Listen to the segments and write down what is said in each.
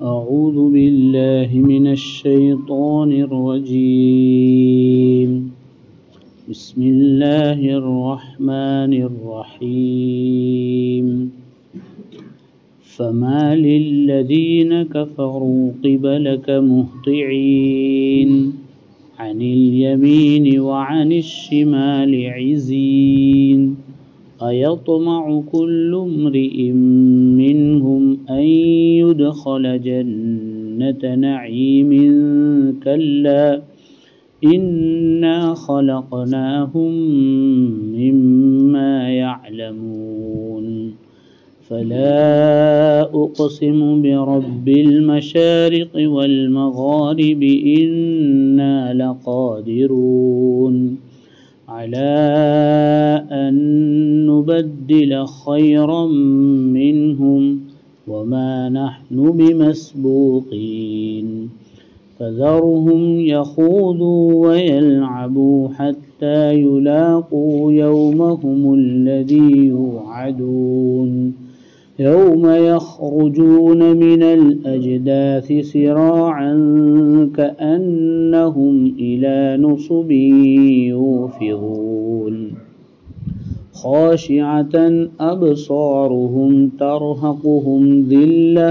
أعوذ بالله من الشيطان الرجيم بسم الله الرحمن الرحيم فما للذين كفروا قبلك مهطعين عن اليمين وعن الشمال عزين أيطمع كل امرئ منهم أن يدخل جنة نعيم كلا إنا خلقناهم مما يعلمون فلا أقسم برب المشارق والمغارب إنا لقادرون على أن نبدل خيرا منهم وما نحن بمسبوقين فذرهم يخوضوا ويلعبوا حتى يلاقوا يومهم الذي يوعدون يوم يخرجون من الأجداث سراعا كأنهم إلى نصب يوفضون خاشعة أبصارهم ترهقهم ذلة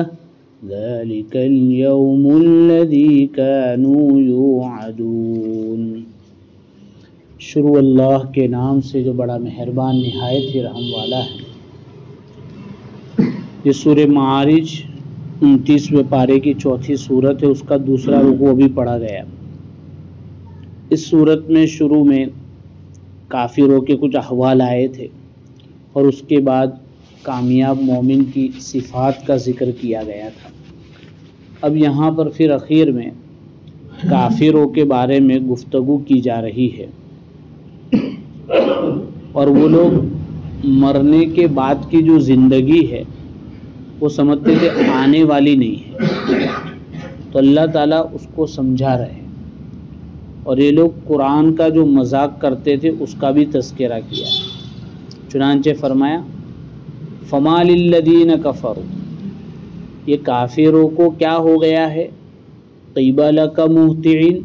ذلك اليوم الذي كانوا يوعدون۔ شروع اللہ کے نام سے جو بڑا مہربان نہایت ہی رحم والا ہے۔ یہ سورہ معارج 29ویں پارے کی چوتھی صورت ہے، اس کا دوسرا رکوع بھی پڑھا گیا۔ اس صورت میں شروع میں کافروں کے کچھ احوال آئے تھے اور اس کے بعد کامیاب مومن کی صفات کا ذکر کیا گیا تھا۔ اب یہاں پر پھر اخیر میں کافروں کے بارے میں گفتگو کی جا رہی ہے، اور وہ لوگ مرنے کے بعد کی جو زندگی ہے وہ سمجھتے تھے آنے والی نہیں ہے، تو اللہ تعالیٰ اس کو سمجھا رہے ہیں، اور یہ لوگ قرآن کا جو مذاق کرتے تھے اس کا بھی تذکرہ کیا۔ چنانچہ فرمایا فما للذین کفروا، یہ کافروں کو کیا ہو گیا ہے، قبلک مہطعین،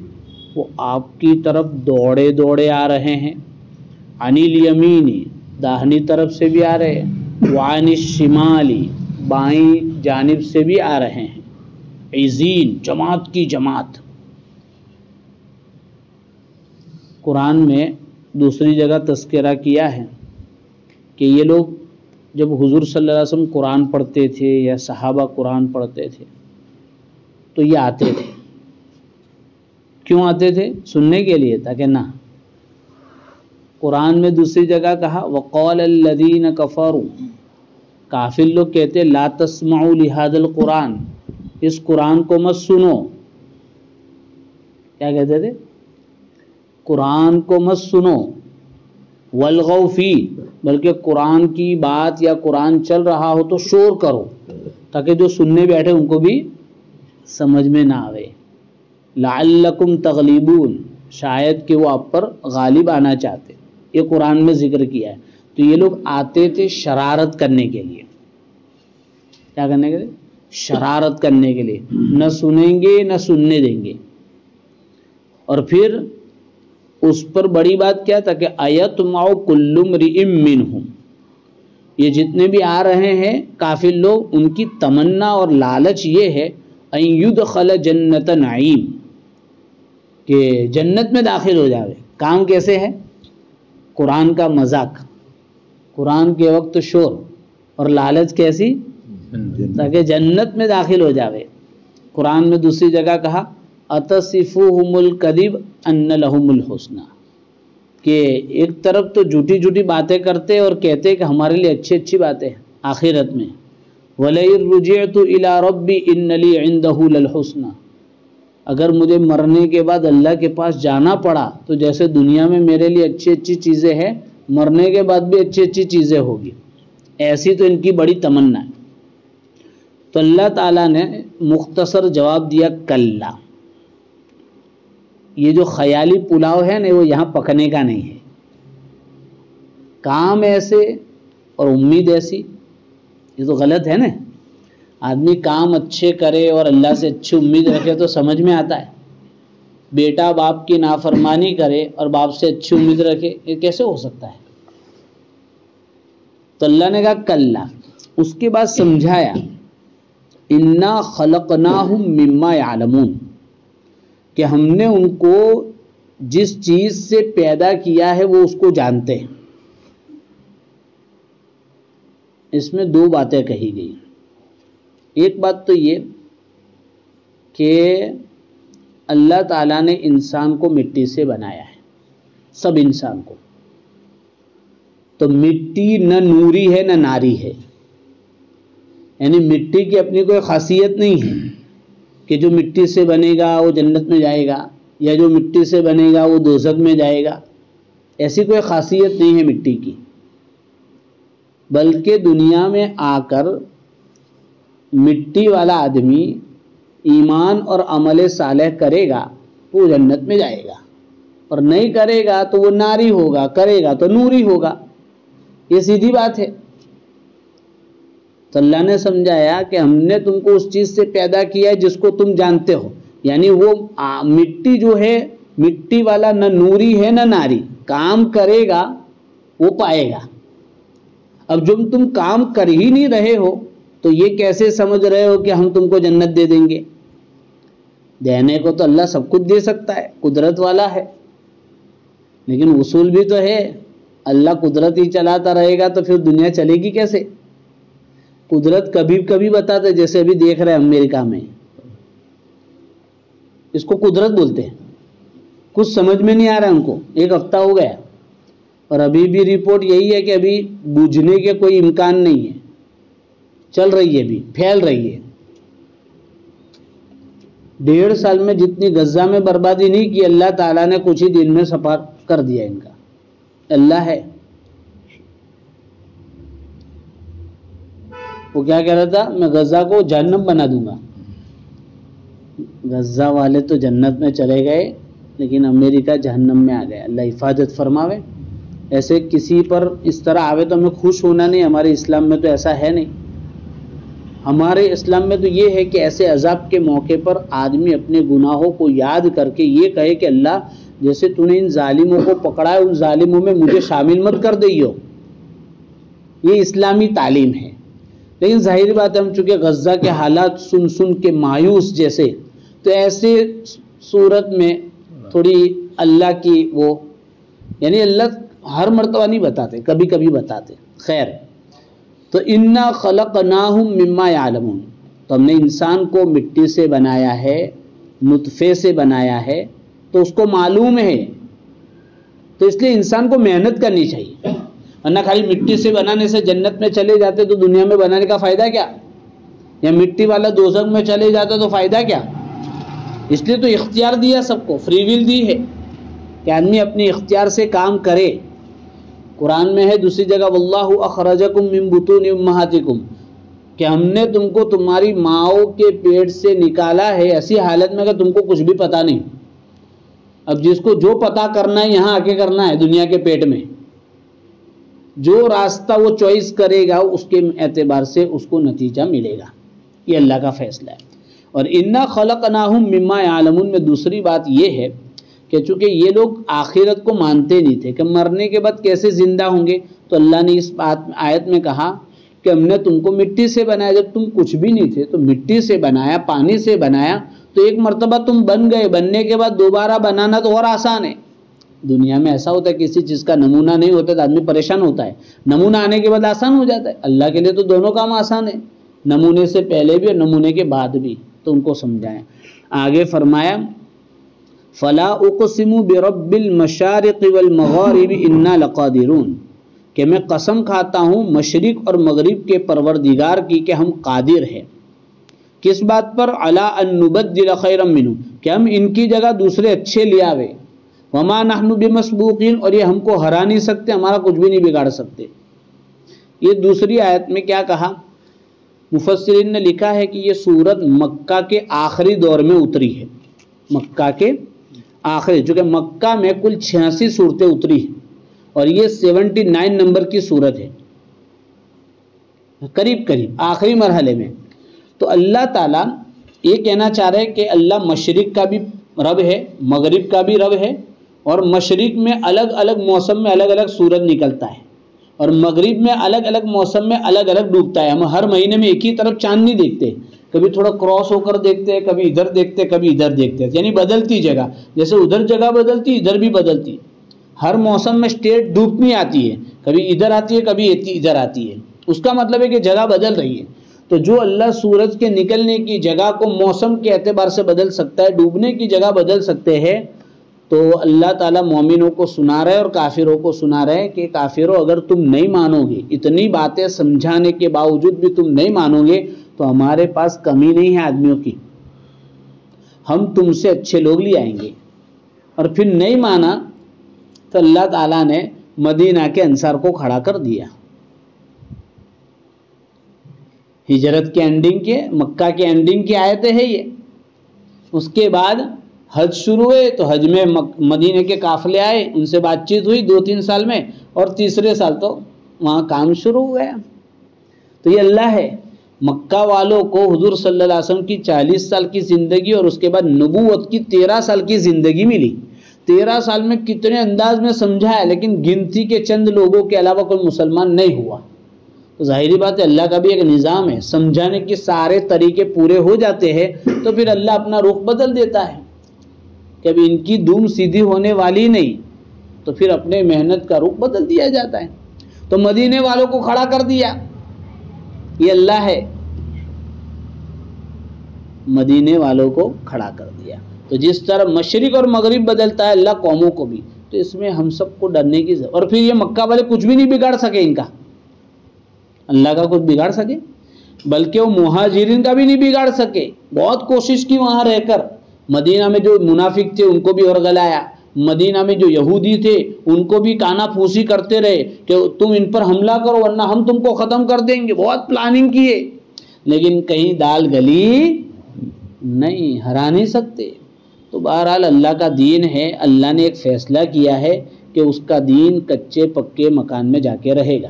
وہ آپ کی طرف دوڑے دوڑے آ رہے ہیں، عن الیمین، داہنی طرف سے بھی آ رہے ہیں، وعن الشمال، بائیں جانب سے بھی آ رہے ہیں، عزین، جماعت کی جماعت۔ قرآن میں دوسری جگہ تذکرہ کیا ہے کہ یہ لوگ جب حضور صلی اللہ علیہ وسلم قرآن پڑھتے تھے یا صحابہ قرآن پڑھتے تھے تو یہ آتے تھے۔ کیوں آتے تھے؟ سننے کے لیے، تاکہ نہ قرآن میں دوسری جگہ کہا وقال الذین کفروا، کافر لوگ کہتے لا تسمعوا لهذا القرآن، اس قرآن کو مت سنو۔ کیا کہتے تھے؟ قرآن کو مت سنو، والغوا فیہ، بلکہ قرآن کی بات یا قرآن چل رہا ہو تو شور کرو تاکہ جو سننے بیٹھے ان کو بھی سمجھ میں نہ آوے، لعلکم تغلبون، شاید کہ وہ آپ پر غالب آنا چاہتے۔ یہ قرآن میں ذکر کیا ہے۔ تو یہ لوگ آتے تھے شرارت کرنے کے لیے۔ کیا کرنے کے لیے؟ شرارت کرنے کے لیے، نہ سنیں گے نہ سننے دیں گے۔ اور پھر اس پر بڑی بات کیا تھا کہ ایطمع کل امرئ منہم، یہ جتنے بھی آ رہے ہیں کافر لوگ، ان کی تمنا اور لالچ یہ ہے ان یدخل جنت نعیم، کہ جنت میں داخل ہو جاوے۔ کام کیسے ہے؟ قرآن کا مذاق، قرآن کے وقت شور، اور لالچ کیسی؟ تاکہ جنت میں داخل ہو جاوے۔ قرآن میں دوسری جگہ کہا اتصفوہم الکذب ان لہم الحسنی، کہ ایک طرف تو جھوٹی جھوٹی باتیں کرتے اور کہتے کہ ہمارے لیے اچھی اچھی باتیں ہیں آخرت میں، وَلَئِن رُجِعْتُ إِلَىٰ رَبِّي إِنَّ لِي عِندَهُ لَلْحُسْنَى، اگر مجھے مرنے کے بعد اللہ کے پاس جانا پڑا تو جیسے دنیا میں میرے لیے اچھی اچھی چیزیں ہیں، مرنے کے بعد بھی اچھی اچھی چیزیں ہوگی، ایسی تو ان کی بڑی تمنا ہے۔ تو اللہ تعالیٰ نے مختصر جواب دیا کلا، یہ جو خیالی پلاؤ ہے نا وہ یہاں پکنے کا نہیں ہے، کام ایسے اور امید ایسی، یہ تو غلط ہے نا۔ آدمی کام اچھے کرے اور اللہ سے اچھی امید رکھے تو سمجھ میں آتا ہے. بیٹا باپ کی نافرمانی کرے اور باپ سے اچھی امید رکھے، یہ کیسے ہو سکتا ہے؟ تو اللہ نے کہا کلا. اس کے بعد سمجھایا انا خلقناہم مما یعلمون، کہ ہم نے ان کو جس چیز سے پیدا کیا ہے وہ اس کو جانتے ہیں. اس میں دو باتیں کہی گئی. ایک بات تو یہ کہ اللہ تعالیٰ نے انسان کو مٹی سے بنایا ہے، سب انسان کو. تو مٹی نہ نوری ہے نہ ناری ہے، یعنی مٹی کی اپنی کوئی خاصیت نہیں ہے کہ جو مٹی سے بنے گا وہ جنت میں جائے گا یا جو مٹی سے بنے گا وہ دوزخ میں جائے گا. ایسی کوئی خاصیت نہیں ہے مٹی کی، بلکہ دنیا میں آ کر مٹی والا آدمی ایمان اور عمل صالح کرے گا تو وہ جنت میں جائے گا، اور نہیں کرے گا تو وہ ناری ہوگا، کرے گا تو نوری ہوگا. یہ سیدھی بات ہے. تو اللہ نے سمجھایا کہ ہم نے تم کو اس چیز سے پیدا کیا ہے جس کو تم جانتے ہو، یعنی وہ مٹی جو ہے مٹی والا نہ نوری ہے نہ ناری، کام کرے گا وہ پائے گا. اب جب تم کام کر ہی نہیں رہے ہو تو یہ کیسے سمجھ رہے ہو کہ ہم تم کو جنت دے دیں گے؟ دینے کو تو اللہ سب کچھ دے سکتا ہے، قدرت والا ہے، لیکن اصول بھی تو ہے. اللہ قدرت ہی چلاتا رہے گا تو پھر دنیا چلے گی کیسے؟ قدرت کبھی کبھی بتاتے، جیسے ابھی دیکھ رہے ہیں امریکہ میں، اس کو قدرت بولتے ہیں. کچھ سمجھ میں نہیں آ رہا ان کو. ایک ہفتہ ہو گیا اور ابھی بھی رپورٹ یہی ہے کہ ابھی بوجھنے کے کوئی امکان نہیں ہے، چل رہی ہے، بھی پھیل رہی ہے. 1.5 سال میں جتنی غزہ میں بربادی نہیں کی، اللہ تعالیٰ نے کچھ ہی دن میں صفا کر دیا ان کا. اللہ ہے. وہ کیا کہہ رہا تھا؟ میں غزہ کو جہنم بنا دوں گا. غزہ والے تو جنت میں چلے گئے لیکن امریکہ جہنم میں آ گئے. اللہ حفاظت فرماوے. ایسے کسی پر اس طرح آوے تو ہمیں خوش ہونا نہیں. ہمارے اسلام میں تو ایسا ہے نہیں. ہمارے اسلام میں تو یہ ہے کہ ایسے عذاب کے موقع پر آدمی اپنے گناہوں کو یاد کر کے یہ کہے کہ اللہ جیسے تو نے ان ظالموں کو پکڑا ہے، ان ظالموں میں مجھے شامل مت کر دئیو. یہ اسلامی تعلیم ہے. لیکن ظاہر بات ہے ہم چونکہ غزہ کے حالات سن سن کے مایوس جیسے، تو ایسے صورت میں تھوڑی اللہ کی وہ، یعنی اللہ ہر مرتبہ نہیں بتاتے، کبھی کبھی بتاتے. خیر، تو انا خلقناہم مما یعلمون، تو ہم نے انسان کو مٹی سے بنایا ہے، نطفے سے بنایا ہے، تو اس کو معلوم ہے. تو اس لیے انسان کو محنت کرنی چاہیے، ورنہ خالی مٹی سے بنانے سے جنت میں چلے جاتے تو دنیا میں بنانے کا فائدہ کیا؟ یا مٹی والا دوزخ میں چلے جاتا تو فائدہ کیا؟ اس لیے تو اختیار دیا سب کو، فری ول دی ہے کہ آدمی اپنے اختیار سے کام کرے. قرآن میں ہے دوسری جگہ واللہ اخرجکم من بطون امہاتکم، کہ ہم نے تم کو تمہاری ماؤں کے پیٹ سے نکالا ہے ایسی حالت میں کہ تم کو کچھ بھی پتہ نہیں. اب جس کو جو پتہ کرنا ہے یہاں آ کے کرنا ہے، دنیا کے پیٹ میں جو راستہ وہ چوائس کرے گا اس کے اعتبار سے اس کو نتیجہ ملے گا. یہ اللہ کا فیصلہ ہے. اور انا خلقناہم مما یعلمون میں دوسری بات یہ ہے کہ چونکہ یہ لوگ آخرت کو مانتے نہیں تھے کہ مرنے کے بعد کیسے زندہ ہوں گے، تو اللہ نے اس آیت میں کہا کہ ہم نے تم کو مٹی سے بنایا. جب تم کچھ بھی نہیں تھے تو مٹی سے بنایا، پانی سے بنایا، تو ایک مرتبہ تم بن گئے، بننے کے بعد دوبارہ بنانا تو اور آسان ہے. دنیا میں ایسا ہوتا ہے کسی چیز کا نمونہ نہیں ہوتا تو آدمی پریشان ہوتا ہے، نمونہ آنے کے بعد آسان ہو جاتا ہے. اللہ کے لیے تو دونوں کام آسان ہے، نمونے سے پہلے بھی اور نمونے کے بعد بھی. تو ان کو سمجھائیں. آگے فرمایا فلا اقسم برب المشارق والمغارب انا لقادرون، کہ میں قسم کھاتا ہوں مشرق اور مغرب کے پروردگار کی کہ ہم قادر ہیں. کس بات پر؟ علی ان نبدل خیرا منہم، کہ ہم ان کی جگہ دوسرے اچھے لے آوے. وما نحن بمسبوقین، اور یہ ہم کو ہرا نہیں سکتے، ہمارا کچھ بھی نہیں بگاڑ سکتے. یہ دوسری آیت میں کیا کہا؟ مفسرین نے لکھا ہے کہ یہ سورت مکہ کے آخری دور میں اتری ہے. مکہ کے آخری، چونکہ مکہ میں کل 86 صورتیں اتری ہیں اور یہ 79 نمبر کی صورت ہے، قریب قریب آخری مرحلے میں. تو تو اللہ تعالیٰ یہ کہنا چاہ رہے کہ اللہ مشرق کا بھی رب ہے، مغرب کا بھی رب ہے، اور مشرق میں الگ الگ موسم میں الگ الگ سورج نکلتا ہے، اور مغرب میں الگ الگ موسم میں الگ الگ ڈوبتا ہے. ہم ہر مہینے میں ایک ہی طرف چاند نہیں دیکھتے، کبھی تھوڑا کراس ہو کر دیکھتے ہیں، کبھی ادھر دیکھتے ہیں، کبھی ادھر دیکھتے ہیں، یعنی بدلتی جگہ، جیسے ادھر جگہ بدلتی ادھر بھی بدلتی. ہر موسم میں اسٹیٹ ڈوبتی آتی ہے، کبھی ادھر آتی ہے، کبھی ادھر آتی ہے. اس کا مطلب ہے کہ جگہ بدل رہی ہے. تو جو اللہ سورج کے نکلنے کی جگہ کو موسم کے اعتبار سے بدل سکتا ہے، ڈوبنے کی جگہ بدل سکتے ہیں، تو اللہ تعالیٰ مومنوں کو سنا رہے اور کافروں کو سنا رہے کہ کافروں اگر تم نہیں مانو گے، اتنی باتیں سمجھانے کے باوجود بھی تم نہیں مانو گے، تو ہمارے پاس کمی نہیں ہے آدمیوں کی، ہم تم سے اچھے لوگ لے آئیں گے. اور پھر نہیں مانا تو اللہ تعالیٰ نے مدینہ کے انصار کو کھڑا کر دیا. ہجرت کے اینڈنگ کے، مکہ کے اینڈنگ کی آیتیں ہیں یہ. اس کے بعد حج شروع ہوئے تو حج میں مدینہ کے قافلے آئے، ان سے بات چیت ہوئی 2-3 سال میں، اور تیسرے سال تو وہاں کام شروع ہو گیا. تو یہ اللہ ہے. مکہ والوں کو حضور صلی اللہ علیہ وسلم کی 40 سال کی زندگی اور اس کے بعد نبوت کی 13 سال کی زندگی ملی. 13 سال میں کتنے انداز میں سمجھا ہے، لیکن گنتی کے چند لوگوں کے علاوہ کوئی مسلمان نہیں ہوا. تو ظاہری بات ہے اللہ کا بھی ایک نظام ہے، سمجھانے کے سارے طریقے پورے ہو جاتے ہیں تو پھر اللہ اپنا رخ بدل دیتا ہے کہ اب ان کی دوم سیدھی ہونے والی نہیں، تو پھر اپنے محنت کا رخ بدل دیا جاتا ہے. تو مدینے والوں کو کھڑا کر دیا، یہ اللہ ہے. مدینے والوں کو کھڑا کر دیا. تو جس طرح مشرق اور مغرب بدلتا ہے اللہ قوموں کو بھی، تو اس میں ہم سب کو ڈرنے کی ضرورت. اور پھر یہ مکہ والے کچھ بھی نہیں بگاڑ سکے، ان کا اللہ کا کچھ بگاڑ سکے، بلکہ وہ مہاجرین کا بھی نہیں بگاڑ سکے. بہت کوشش کی وہاں رہ کر. مدینہ میں جو منافق تھے ان کو بھی ورگلایا، مدینہ میں جو یہودی تھے ان کو بھی کانا پھوسی کرتے رہے کہ تم ان پر حملہ کرو ورنہ ہم تم کو ختم کر دیں گے. بہت پلاننگ کیے، لیکن کہیں دال گلی نہیں، ہرا نہیں سکتے. تو بہرحال اللہ کا دین ہے، اللہ نے ایک فیصلہ کیا ہے کہ اس کا دین کچے پکے مکان میں جا کے رہے گا.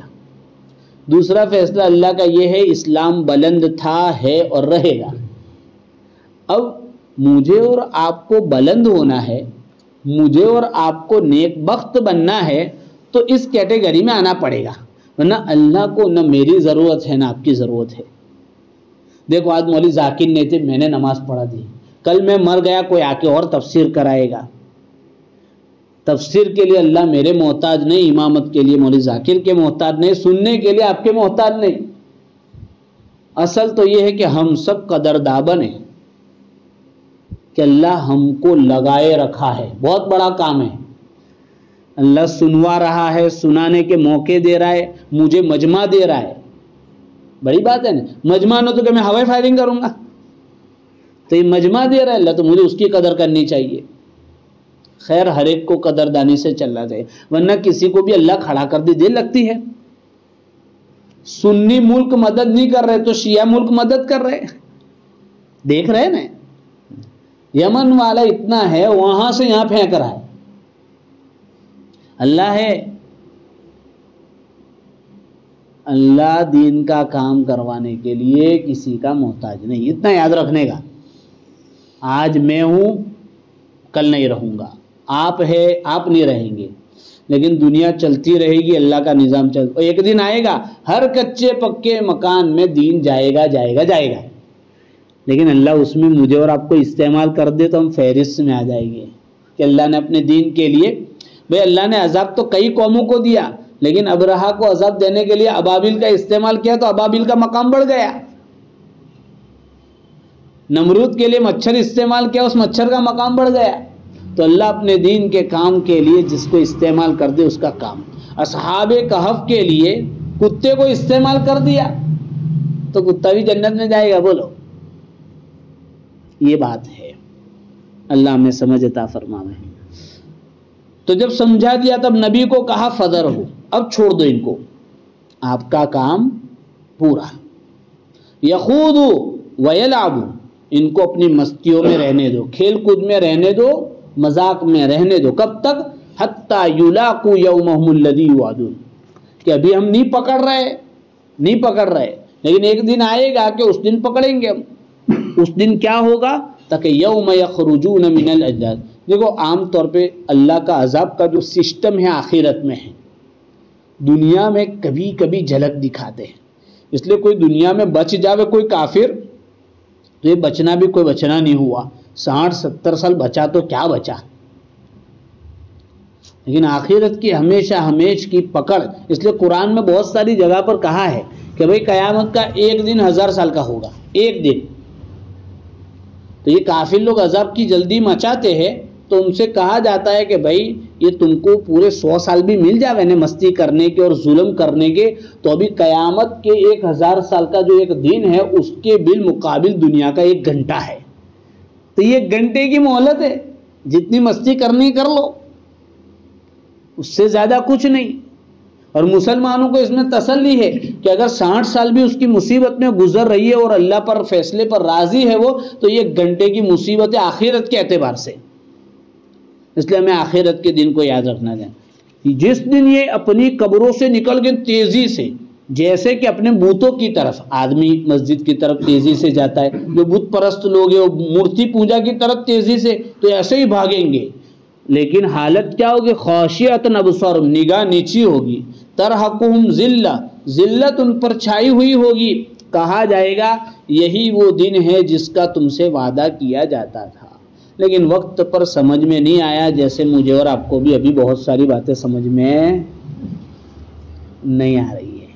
دوسرا فیصلہ اللہ کا یہ ہے اسلام بلند تھا، ہے اور رہے گا. اب مجھے اور آپ کو بلند ہونا ہے، مجھے اور آپ کو نیک بخت بننا ہے، تو اس کیٹیگری میں آنا پڑے گا، ورنہ اللہ کو نہ میری ضرورت ہے نہ آپ کی ضرورت ہے. دیکھو آج مولوی ذاکر نہیں تھے، میں نے نماز پڑھا دی، کل میں مر گیا کوئی آ کے اور تفسیر کرائے گا. تفسیر کے لیے اللہ میرے محتاج نہیں، امامت کے لیے مولوی ذاکر کے محتاج نہیں، سننے کے لیے آپ کے محتاج نہیں. اصل تو یہ ہے کہ ہم سب قدرداں بنیں کہ اللہ ہم کو لگائے رکھا ہے. بہت بڑا کام ہے. اللہ سنوا رہا ہے، سنانے کے موقع دے رہا ہے، مجھے مجمع دے رہا ہے. بڑی بات ہے نا. مجمع نہ تو کہ میں ہوائی فائرنگ کروں گا، تو یہ مجمع دے رہا ہے اللہ، تو مجھے اس کی قدر کرنی چاہیے. خیر ہر ایک کو قدردانی سے چلنا چاہیے، ورنہ کسی کو بھی اللہ کھڑا کر دے دیر لگتی ہے. سنی ملک مدد نہیں کر رہے تو شیعہ ملک مدد کر رہے. دیکھ رہے نا، یمن والا اتنا ہے، وہاں سے یہاں پھینک رہا ہے. اللہ ہے. اللہ دین کا کام کروانے کے لیے کسی کا محتاج نہیں، اتنا یاد رکھنے کا. آج میں ہوں، کل نہیں رہوں گا. آپ ہے، آپ نہیں رہیں گے، لیکن دنیا چلتی رہے گی، اللہ کا نظام چلتا. ایک دن آئے گا ہر کچے پکے مکان میں دین جائے گا جائے گا جائے گا، لیکن اللہ اس میں مجھے اور آپ کو استعمال کر دے تو ہم فہرست میں آ جائیں گے کہ اللہ نے اپنے دین کے لیے. بھئی اللہ نے عذاب تو کئی قوموں کو دیا، لیکن ابرہا کو عذاب دینے کے لیے ابابیل کا استعمال کیا تو ابابیل کا مقام بڑھ گیا. نمرود کے لیے مچھر استعمال کیا، اس مچھر کا مقام بڑھ گیا. تو اللہ اپنے دین کے کام کے لیے جس کو استعمال کر دے اس کا کام. اصحاب کہف کے لیے کتے کو استعمال کر دیا تو کتا بھی جنت میں جائے گا. بولو، یہ بات ہے. اللہ ہمیں سمجھ عطا فرمائے. تو جب سمجھا دیا تب نبی کو کہا فذر ہو، اب چھوڑ دو ان کو، آپ کا کام پورا. یخوضوا ویلعبوا، ان کو اپنی مستیوں میں رہنے دو، کھیل کود میں رہنے دو، مذاق میں رہنے دو. کب تک؟ حتی یلاقوا یومہم الذی یوعدون، کہ ابھی ہم نہیں پکڑ رہے، لیکن ایک دن آئے گا کہ اس دن پکڑیں گے ہم. اس دن کیا ہوگا؟ تاکہ یوم یخرجون من الاجداث. دیکھو عام طور پہ اللہ کا عذاب کا جو سسٹم ہے آخرت میں ہے، دنیا میں کبھی کبھی جھلک دکھاتے ہیں. اس لیے کوئی دنیا میں بچ جاوے کوئی کافر تو یہ بچنا بھی کوئی بچنا نہیں ہوا. 60-70 سال بچا تو کیا بچا. لیکن آخرت کی ہمیشہ ہمیش کی پکڑ. اس لیے قرآن میں بہت ساری جگہ پر کہا ہے کہ بھئی قیامت کا ایک دن 1000 سال کا ہوگا، ایک دن. تو یہ کافر لوگ عذاب کی جلدی مچاتے ہیں تو ان سے کہا جاتا ہے کہ بھائی یہ تم کو پورے 100 سال بھی مل جاوے نا مستی کرنے کے اور ظلم کرنے کے، تو ابھی قیامت کے 1000 سال کا جو ایک دن ہے اس کے بالمقابل دنیا کا 1 گھنٹہ ہے. تو یہ 1 گھنٹے کی مہلت ہے، جتنی مستی کرنی کر لو، اس سے زیادہ کچھ نہیں. اور مسلمانوں کو اس میں تسلی ہے کہ اگر 60 سال بھی اس کی مصیبت میں گزر رہی ہے اور اللہ پر فیصلے پر راضی ہے وہ، تو یہ 1 گھنٹے کی مصیبت ہے آخرت کے اعتبار سے. اس لیے ہمیں آخرت کے دن کو یاد رکھنا چاہیے. جس دن یہ اپنی قبروں سے نکل کے تیزی سے، جیسے کہ اپنے بتوں کی طرف آدمی مسجد کی طرف تیزی سے جاتا ہے، جو بت پرست لوگ ہیں وہ مورتی پوجا کی طرف تیزی سے، تو ایسے ہی بھاگیں گے. لیکن حالت کیا ہوگی؟ خاشعۃ ابصارہم، نگاہ نیچی ہوگی. ترہقہم ذلہ، ذلت ان پر چھائی ہوئی ہوگی. کہا جائے گا یہی وہ دن ہے جس کا تم سے وعدہ کیا جاتا تھا، لیکن وقت پر سمجھ میں نہیں آیا. جیسے مجھے اور آپ کو بھی ابھی بہت ساری باتیں سمجھ میں نہیں آ رہی ہے.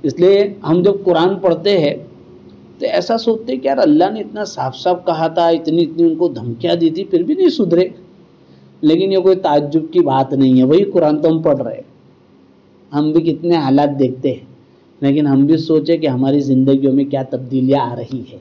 اس لیے ہم جب قرآن پڑھتے ہیں تو ایسا سوچتے کہ یار اللہ نے اتنا صاف صاف کہا تھا، اتنی ان کو دھمکیاں دی تھی، پھر بھی نہیں سدھرے. لیکن یہ کوئی تعجب کی بات نہیں ہے. وہی قرآن تو ہم پڑھ رہے ہیں. ہم بھی کتنے حالات دیکھتے ہیں، لیکن ہم بھی سوچے کہ ہماری زندگیوں میں کیا تبدیلیاں آ رہی ہے.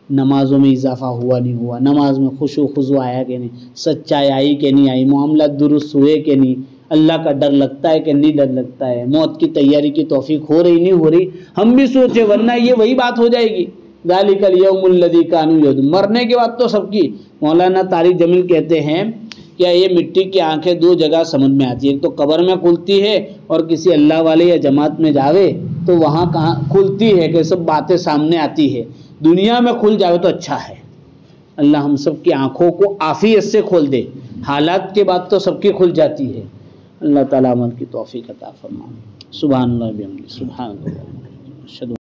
نمازوں میں اضافہ ہوا نہیں ہوا، نماز میں خشوع خضوع آیا کہ نہیں، سچائی آئی کہ نہیں آئی، معاملات درست ہوئے کہ نہیں، اللہ کا ڈر لگتا ہے کہ نہیں ڈر لگتا ہے، موت کی تیاری کی توفیق ہو رہی نہیں ہو رہی. ہم بھی سوچے، ورنہ یہ وہی بات ہو جائے گی. ذالک الیوم الذی کانوا یوعدون. مرنے کے بعد تو سب کی. مولانا طارق جمیل کہتے ہیں کہ یہ مٹی کی آنکھیں 2 جگہ سمجھ میں آتی ہے. ایک تو قبر میں کھلتی ہے، اور کسی اللہ والے یا جماعت میں جاوے تو وہاں کہاں کھلتی ہے کہ سب باتیں سامنے آتی ہے. دنیا میں کھل جاوے تو اچھا ہے. اللہ ہم سب کی آنکھوں کو عافیت سے کھول دے. حالات کے بعد تو سب کی کھل جاتی ہے. اللہ تعالیٰ عمل کی توفیق عطا فرمائے. سبحان اللہ بحمدہ، سبحان اللہ.